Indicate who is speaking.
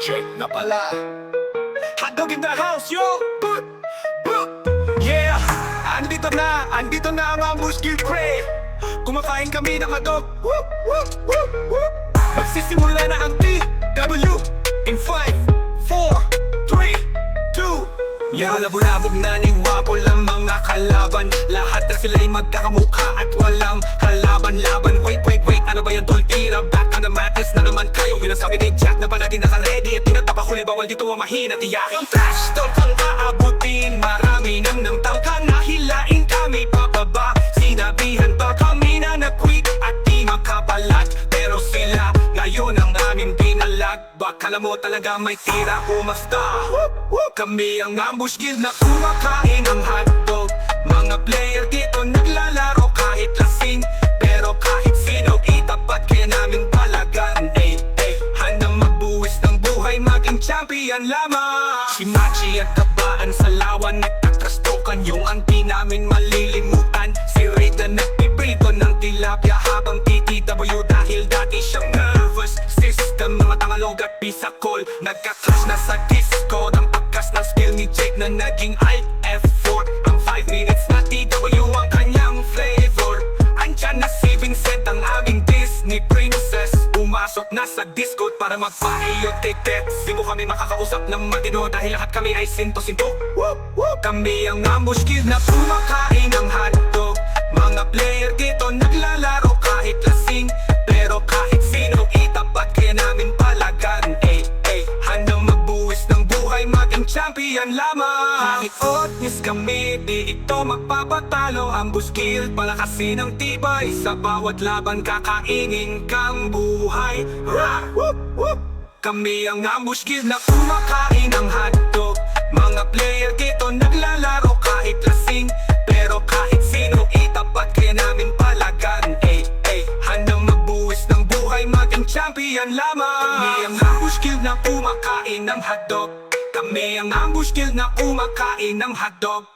Speaker 1: Check na pala. Hotdog in the house, yo! Yeah! Andito na ang ambush kill prey. Kumakain kami ng hotdog. Magsisimula na ang TW in 5, 4, 3, 2. Yeah, labog-labog na ni Wapo lang mga kalaban. Lahat na sila'y magkakamukha at walang kalaban-laban. Wait, ano ba yan tol? Tira back on the mattress na naman kayo. Binasabi ni Jack na palagi naka-ready at tinatapakuli bawal dito ang mahina tiyak. Ang trash talk ang aabutin, marami nang tangka na hilain kami pababa. Sinabihan pa kami na nag-quit at di makapalat, pero sila ngayon ang aming binalag. Bakala mo talaga may tira, kumasta? Kami ang ambush guild na kumakain ng hotdog. Mga player dito naglalaro kahit lasing, pero kahit sino itapat kaya namin palagan. Handang magbuwis ng buhay, maging champion lamang. Si Machi at Kabaan sa lawan, nagtatrastokan yung anti namin malilimutan. Si Rita nagpiprito ng tilapia habang TTW dahil dati siyang nervous system. Mga tangalog at pisakol, nagka-crash na sa disco. Ang pagkas ng skill ni Jake na naging Alt F4. Ang 5 minutes na TW ang kanyang flavor. Andyan na si Vincent, ang aming Disney princess. Pumasok na sa disco para magpa-eyotetet. Di mo kami makakausap ng matino dahil lahat kami ay sinto-sinto. Kami ang ambush guild na kumakain ng hotdog. Mga player dito naglalaro kahit lasing, pero kahit sino itapat kaya namin palagan. Handang magbuwis ng buhay, maging champion lamang. Kahit otnis kami, di ito magpapatalo. Ambush guild, palakasin ang tibay. Sa bawat laban kakainin kang buhay. Kami ang ambush guild na kumakain ng hotdog. Mga player dito naglalaro kahit lasing, pero kahit sino itapat kaya namin palagan. Handang magbuwis ng buhay, maging champion lamang. Kami ang ambush guild na kumakain ng hotdog. Kami ang ambush guild na kumakain ng hotdog.